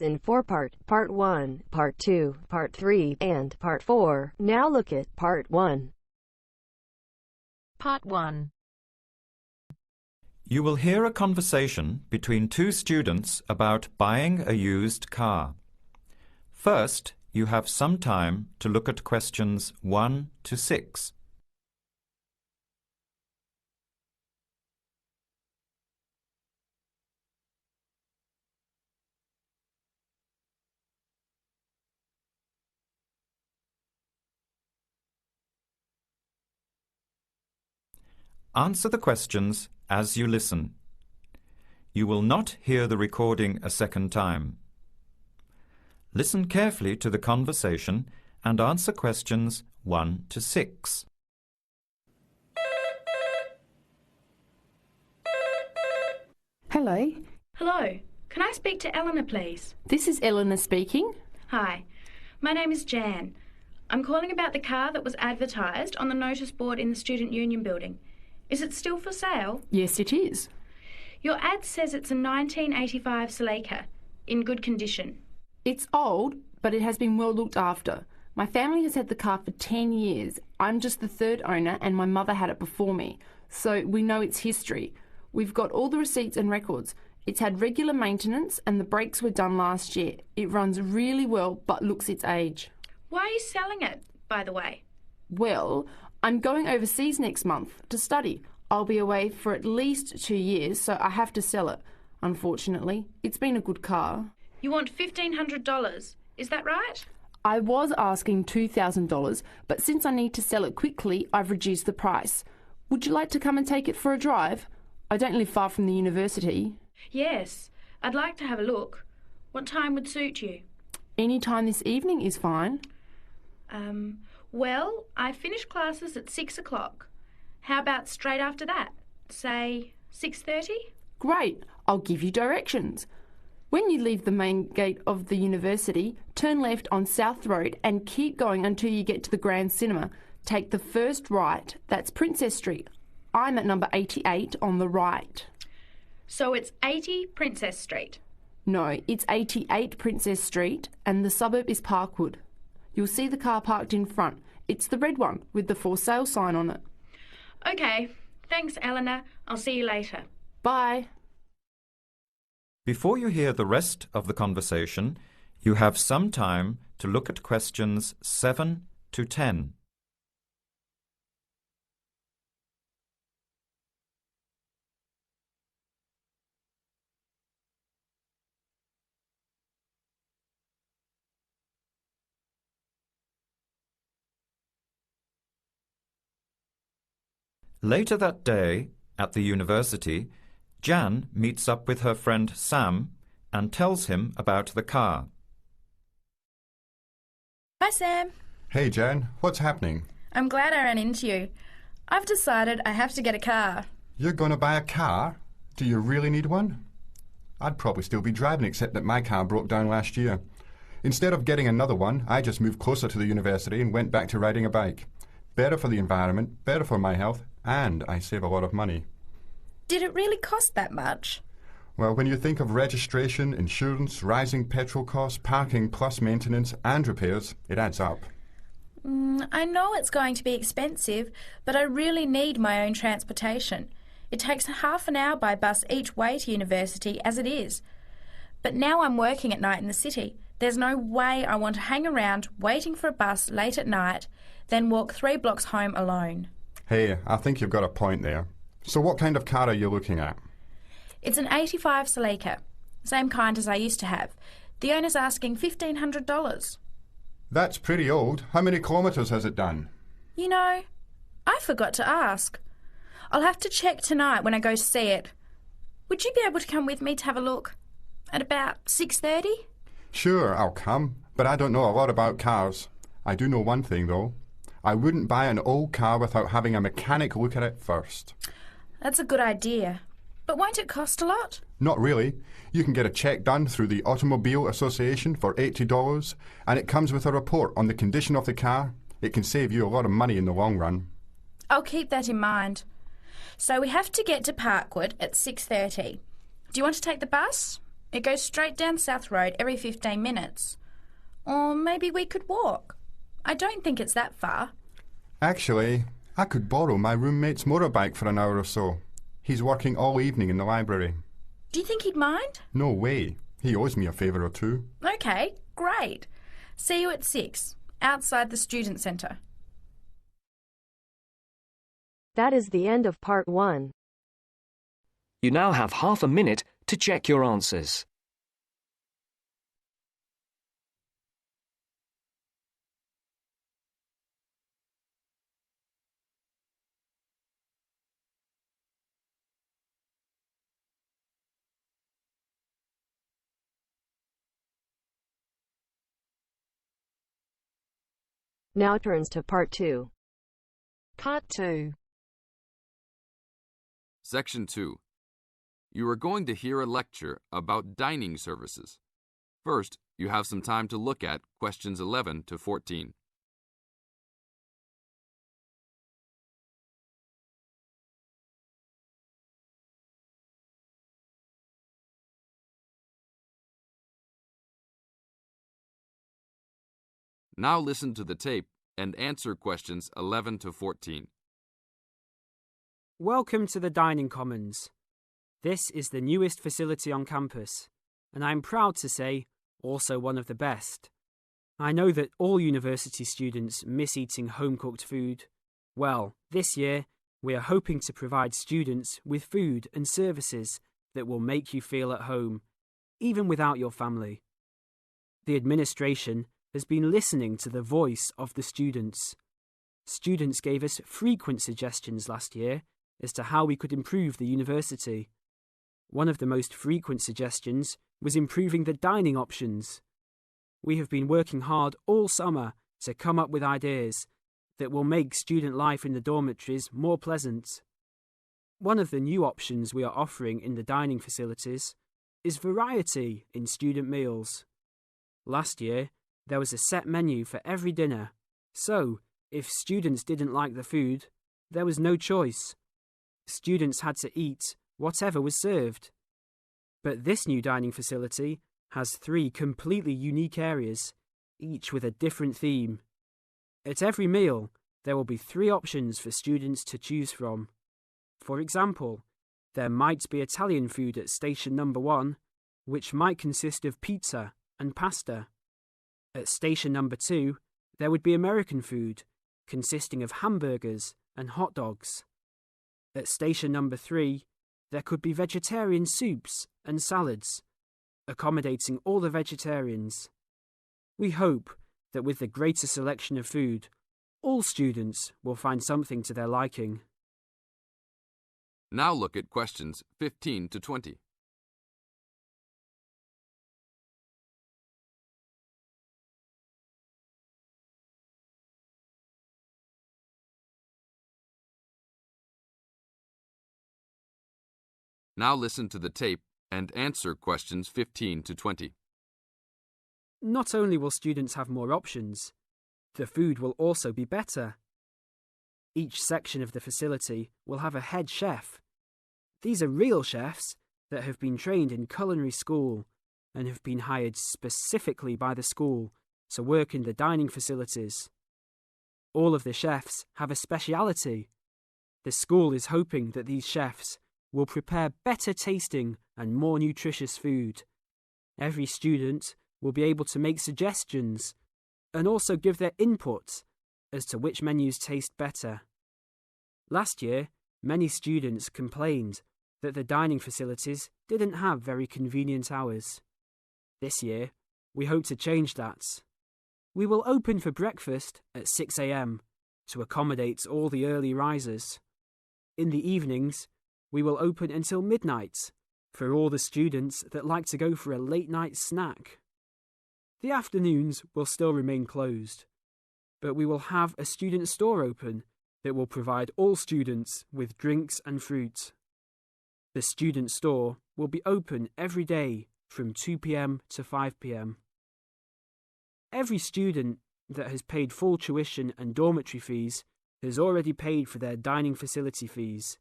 in 4-part, Part 1, Part 2, Part 3, and Part 4. Now look at Part 1. Part 1. You will hear a conversation between two students about buying a used car. First, you have some time to look at questions 1 to 6. Answer the questions as you listen. You will not hear the recording a second time. Listen carefully to the conversation and answer questions 1 to 6. Hello. Hello. Can I speak to Eleanor, please? This is Eleanor speaking. Hi. My name is Jan. I'm calling about the car that was advertised on the notice board in the Student Union building. Is it still for sale? Yes, it is. Your ad says it's a 1985 Celica, in good condition. It's old, but it has been well looked after. My family has had the car for 10 years. I'm just the third owner and my mother had it before me, so we know its history. We've got all the receipts and records. It's had regular maintenance and the brakes were done last year. It runs really well but looks its age. Why are you selling it, by the way? Well, I'm going overseas next month to study. I'll be away for at least 2 years, so I have to sell it. Unfortunately, it's been a good car. You want $1,500, is that right? I was asking $2,000, but since I need to sell it quickly, I've reduced the price. Would you like to come and take it for a drive? I don't live far from the university. Yes, I'd like to have a look. What time would suit you? Any time this evening is fine. Well, I finish classes at 6 o'clock. How about straight after that? Say 6:30? Great, I'll give you directions. When you leave the main gate of the university, turn left on South Road and keep going until you get to the Grand Cinema. Take the first right, that's Princess Street. I'm at number 88 on the right. So it's 80 Princess Street? No, it's 88 Princess Street and the suburb is Parkwood. You'll see the car parked in front. It's the red one with the for sale sign on it. OK, thanks Eleanor. I'll see you later. Bye. Before you hear the rest of the conversation, you have some time to look at questions 7 to 10. Later that day, at the university, Jan meets up with her friend Sam and tells him about the car. Hi, Sam. Hey, Jan. What's happening? I'm glad I ran into you. I've decided I have to get a car. You're going to buy a car? Do you really need one? I'd probably still be driving, except that my car broke down last year. Instead of getting another one, I just moved closer to the university and went back to riding a bike. Better for the environment, better for my health, and I save a lot of money. Did it really cost that much? Well, when you think of registration, insurance, rising petrol costs, parking plus maintenance and repairs, it adds up. I know it's going to be expensive, but I really need my own transportation. It takes half an hour by bus each way to university as it is. But now I'm working at night in the city. There's no way I want to hang around waiting for a bus late at night, then walk 3 blocks home alone. Hey, I think you've got a point there. So what kind of car are you looking at? It's an 85 Celica, same kind as I used to have. The owner's asking $1,500. That's pretty old. How many kilometres has it done? You know, I forgot to ask. I'll have to check tonight when I go to see it. Would you be able to come with me to have a look? At about 6:30? Sure, I'll come, but I don't know a lot about cars. I do know one thing, though. I wouldn't buy an old car without having a mechanic look at it first. That's a good idea. But won't it cost a lot? Not really. You can get a check done through the Automobile Association for $80, and it comes with a report on the condition of the car. It can save you a lot of money in the long run. I'll keep that in mind. So we have to get to Parkwood at 6:30. Do you want to take the bus? It goes straight down South Road every 15 minutes. Or maybe we could walk. I don't think it's that far. Actually, I could borrow my roommate's motorbike for an hour or so. He's working all evening in the library. Do you think he'd mind? No way. He owes me a favour or two. Okay, great. See you at 6, outside the student centre. That is the end of part 1. You now have half a minute to check your answers. Now turns to part 2. Part 2. Section 2. You are going to hear a lecture about dining services. First, you have some time to look at questions 11 to 14. Now listen to the tape and answer questions 11 to 14. Welcome to the Dining Commons. This is the newest facility on campus, and I'm proud to say, also one of the best. I know that all university students miss eating home-cooked food. Well, this year, we are hoping to provide students with food and services that will make you feel at home, even without your family. The administration has been listening to the voice of the students. Students gave us frequent suggestions last year as to how we could improve the university. One of the most frequent suggestions was improving the dining options. We have been working hard all summer to come up with ideas that will make student life in the dormitories more pleasant. One of the new options we are offering in the dining facilities is variety in student meals. Last year, there was a set menu for every dinner, so if students didn't like the food, there was no choice. Students had to eat whatever was served. But this new dining facility has 3 completely unique areas, each with a different theme. At every meal, there will be 3 options for students to choose from. For example, there might be Italian food at station number 1, which might consist of pizza and pasta. At station number 2, there would be American food, consisting of hamburgers and hot dogs. At station number 3, there could be vegetarian soups and salads, accommodating all the vegetarians. We hope that with the greater selection of food, all students will find something to their liking. Now look at questions 15 to 20. Now listen to the tape and answer questions 15 to 20. Not only will students have more options, the food will also be better. Each section of the facility will have a head chef. These are real chefs that have been trained in culinary school and have been hired specifically by the school to work in the dining facilities. All of the chefs have a speciality. The school is hoping that these chefs will prepare better tasting and more nutritious food. Every student will be able to make suggestions and also give their input as to which menus taste better. Last year, many students complained that the dining facilities didn't have very convenient hours. This year, we hope to change that. We will open for breakfast at 6 a.m. to accommodate all the early risers. In the evenings, we will open until midnight for all the students that like to go for a late-night snack. The afternoons will still remain closed, but we will have a student store open that will provide all students with drinks and fruit. The student store will be open every day from 2 p.m. to 5 p.m. Every student that has paid full tuition and dormitory fees has already paid for their dining facility fees.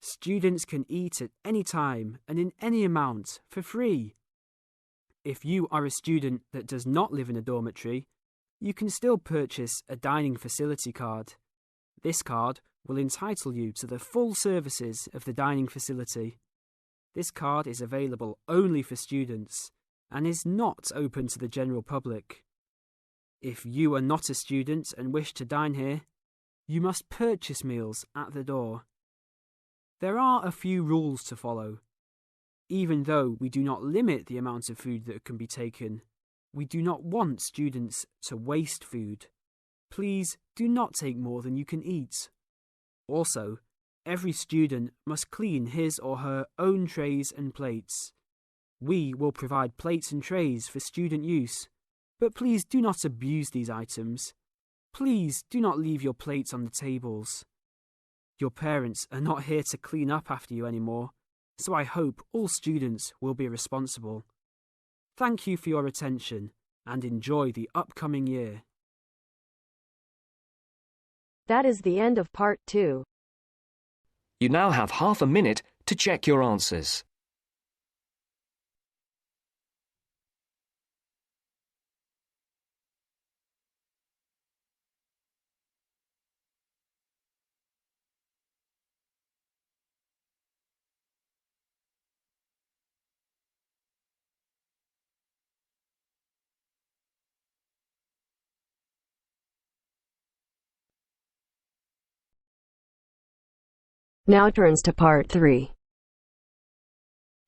Students can eat at any time and in any amount for free. if you are a student that does not live in a dormitory, you can still purchase a dining facility card. This card will entitle you to the full services of the dining facility. This card is available only for students and is not open to the general public. If you are not a student and wish to dine here, you must purchase meals at the door. There are a few rules to follow. Even though we do not limit the amount of food that can be taken, we do not want students to waste food. Please do not take more than you can eat. Also, every student must clean his or her own trays and plates. We will provide plates and trays for student use, but please do not abuse these items. Please do not leave your plates on the tables. Your parents are not here to clean up after you anymore, so I hope all students will be responsible. Thank you for your attention and enjoy the upcoming year. That is the end of part 2. You now have half a minute to check your answers. Now turns to part 3.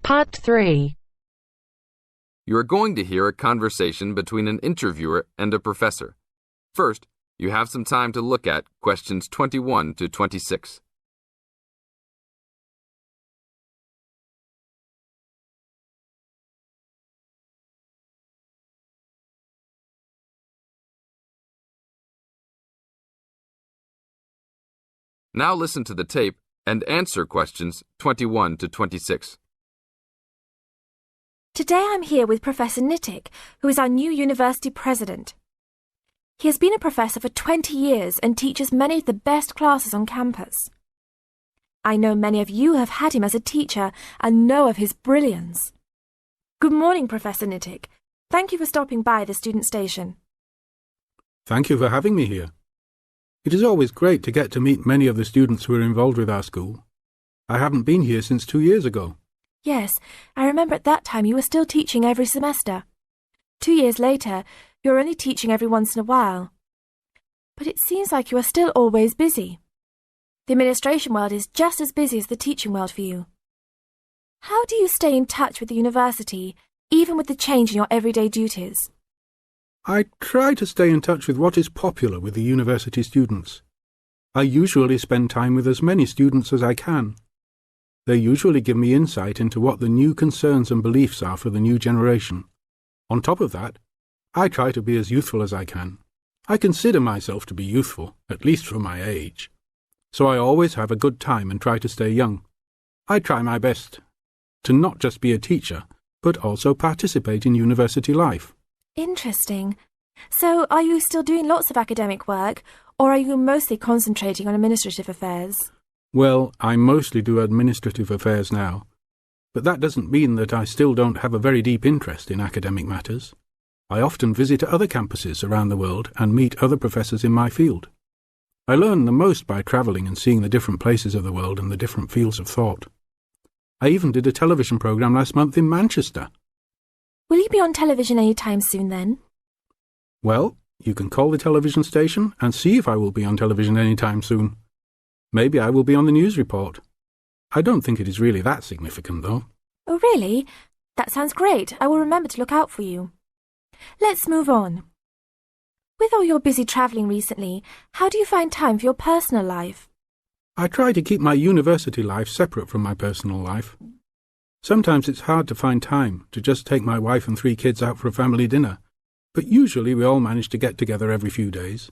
Part 3. You are going to hear a conversation between an interviewer and a professor. First, you have some time to look at questions 21 to 26. Now listen to the tape and answer questions 21 to 26. Today I'm here with Professor Nittick, who is our new university president. He has been a professor for 20 years and teaches many of the best classes on campus. I know many of you have had him as a teacher and know of his brilliance. Good morning, Professor Nittick. Thank you for stopping by the student station. Thank you for having me here. It is always great to get to meet many of the students who are involved with our school. I haven't been here since 2 years ago. Yes, I remember at that time you were still teaching every semester. 2 years later, you're only teaching every once in a while. But it seems like you are still always busy. The administration world is just as busy as the teaching world for you. How do you stay in touch with the university, even with the change in your everyday duties? I try to stay in touch with what is popular with the university students. I usually spend time with as many students as I can. They usually give me insight into what the new concerns and beliefs are for the new generation. On top of that, I try to be as youthful as I can. I consider myself to be youthful, at least for my age. So I always have a good time and try to stay young. I try my best to not just be a teacher, but also participate in university life. Interesting. So, are you still doing lots of academic work, or are you mostly concentrating on administrative affairs? Well, I mostly do administrative affairs now, but that doesn't mean that I still don't have a very deep interest in academic matters. I often visit other campuses around the world and meet other professors in my field. I learn the most by travelling and seeing the different places of the world and the different fields of thought. I even did a television programme last month in Manchester. Will you be on television any time soon then? Well, you can call the television station and see if I will be on television any time soon. Maybe I will be on the news report. I don't think it is really that significant, though. Oh, really? That sounds great. I will remember to look out for you. Let's move on. With all your busy travelling recently, how do you find time for your personal life? I try to keep my university life separate from my personal life. Sometimes it's hard to find time to just take my wife and 3 kids out for a family dinner, but usually we all manage to get together every few days.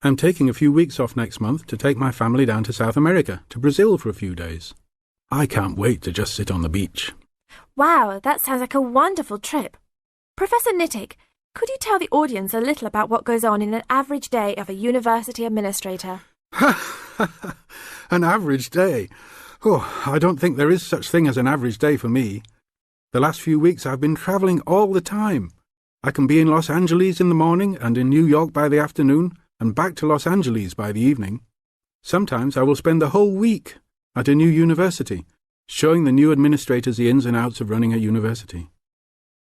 I'm taking a few weeks off next month to take my family down to South America, to Brazil for a few days. I can't wait to just sit on the beach. Wow, that sounds like a wonderful trip. Professor Nittick, could you tell the audience a little about what goes on in an average day of a university administrator? An average day? Oh, I don't think there is such thing as an average day for me. The last few weeks I've been travelling all the time. I can be in Los Angeles in the morning and in New York by the afternoon and back to Los Angeles by the evening. Sometimes I will spend the whole week at a new university, showing the new administrators the ins and outs of running a university.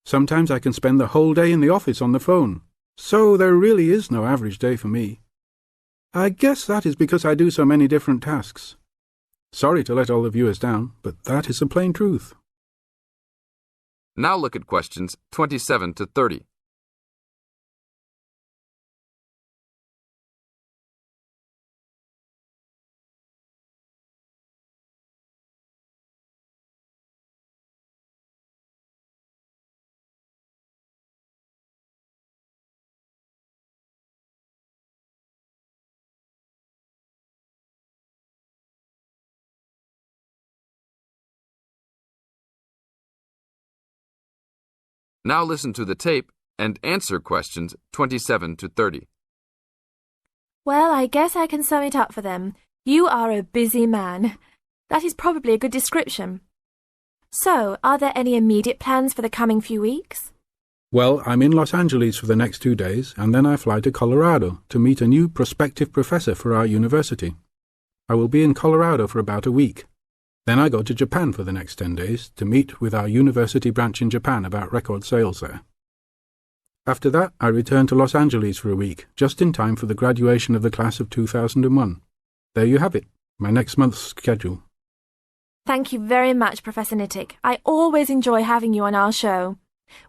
Sometimes I can spend the whole day in the office on the phone, so there really is no average day for me. I guess that is because I do so many different tasks. Sorry to let all the viewers down, but that is the plain truth. Now look at questions 27 to 30. Now listen to the tape and answer questions 27 to 30. Well, I guess I can sum it up for them. You are a busy man. That is probably a good description. So, are there any immediate plans for the coming few weeks? Well, I'm in Los Angeles for the next 2 days, and then I fly to Colorado to meet a new prospective professor for our university. I will be in Colorado for about a week. Then I go to Japan for the next 10 days to meet with our university branch in Japan about record sales there. After that, I return to Los Angeles for a week, just in time for the graduation of the class of 2001. There you have it, my next month's schedule. Thank you very much, Professor Nittick. I always enjoy having you on our show.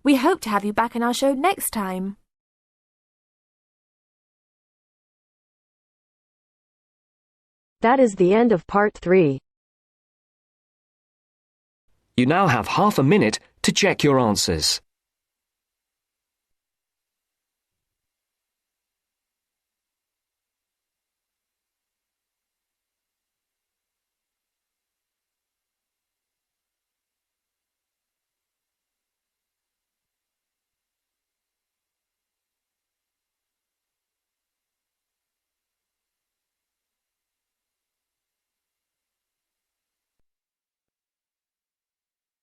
We hope to have you back on our show next time. That is the end of part 3. You now have half a minute to check your answers.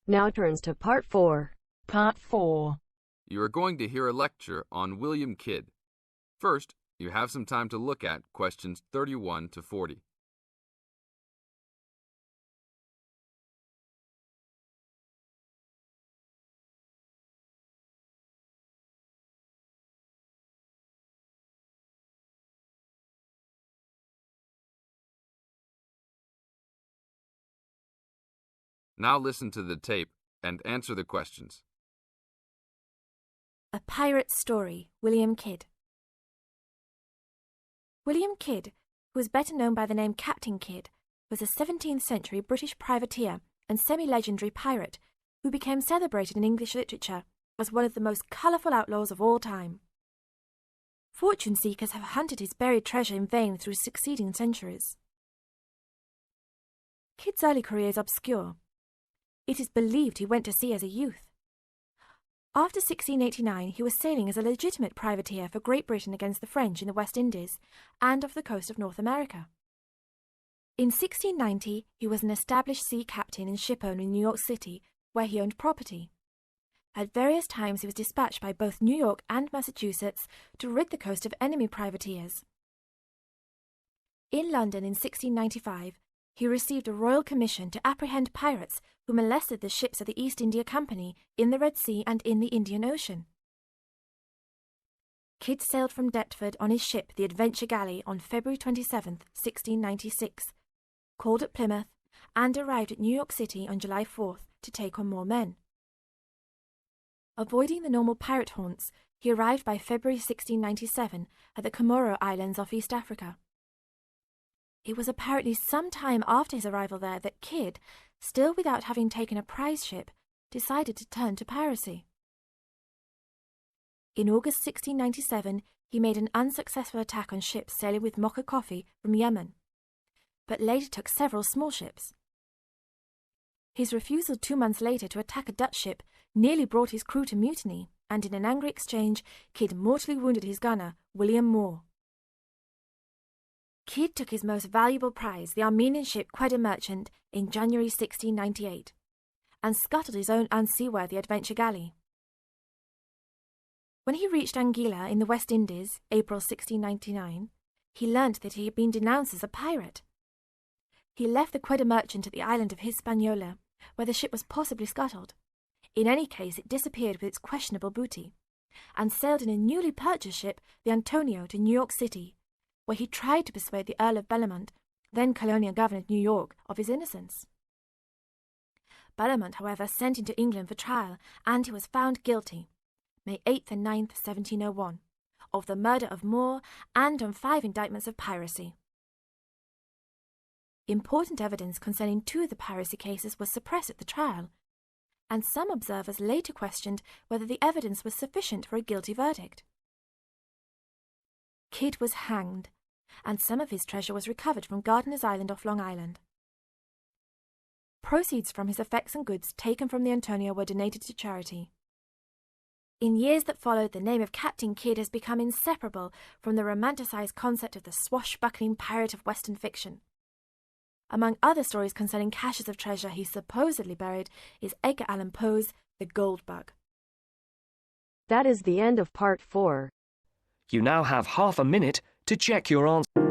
Now turns to part 4. Part 4. You are going to hear a lecture on William Kidd. First, you have some time to look at questions 31 to 40. Now listen to the tape and answer the questions. A Pirate's Story, William Kidd. William Kidd, who was better known by the name Captain Kidd, was a 17th century British privateer and semi-legendary pirate who became celebrated in English literature as one of the most colourful outlaws of all time. Fortune seekers have hunted his buried treasure in vain through succeeding centuries. Kidd's early career is obscure. It is believed he went to sea as a youth. After 1689, he was sailing as a legitimate privateer for Great Britain against the French in the West Indies and off the coast of North America. In 1690, he was an established sea captain and shipowner in New York City, where he owned property. At various times, he was dispatched by both New York and Massachusetts to rid the coast of enemy privateers. In London in 1695, he received a royal commission to apprehend pirates who molested the ships of the East India Company in the Red Sea and in the Indian Ocean. Kidd sailed from Deptford on his ship, the Adventure Galley, on February 27, 1696, called at Plymouth, and arrived at New York City on July 4th to take on more men. Avoiding the normal pirate haunts, he arrived by February 1697 at the Comoro Islands off East Africa. It was apparently some time after his arrival there that Kidd, still without having taken a prize ship, decided to turn to piracy. In August 1697, he made an unsuccessful attack on ships sailing with mocha coffee from Yemen, but later took several small ships. His refusal 2 months later to attack a Dutch ship nearly brought his crew to mutiny, and in an angry exchange, Kidd mortally wounded his gunner, William Moore. Kidd took his most valuable prize, the Armenian ship Quedda Merchant, in January 1698, and scuttled his own unseaworthy adventure galley. When he reached Anguilla in the West Indies, April 1699, he learnt that he had been denounced as a pirate. He left the Quedda merchant at the island of Hispaniola, where the ship was possibly scuttled. In any case, it disappeared with its questionable booty, and sailed in a newly purchased ship, the Antonio, to New York City, where he tried to persuade the Earl of Bellomont, then colonial governor of New York, of his innocence. Bellomont, however, sent him to England for trial, and he was found guilty, May 8th and 9th, 1701, of the murder of Moore and on 5 indictments of piracy. Important evidence concerning 2 of the piracy cases was suppressed at the trial, and some observers later questioned whether the evidence was sufficient for a guilty verdict. Kidd was hanged, and some of his treasure was recovered from Gardiner's Island off Long Island. Proceeds from his effects and goods taken from the Antonio were donated to charity. In years that followed, the name of Captain Kidd has become inseparable from the romanticised concept of the swashbuckling pirate of Western fiction. Among other stories concerning caches of treasure he supposedly buried is Edgar Allan Poe's The Gold Bug. That is the end of part 4. You now have half a minute to check your answer.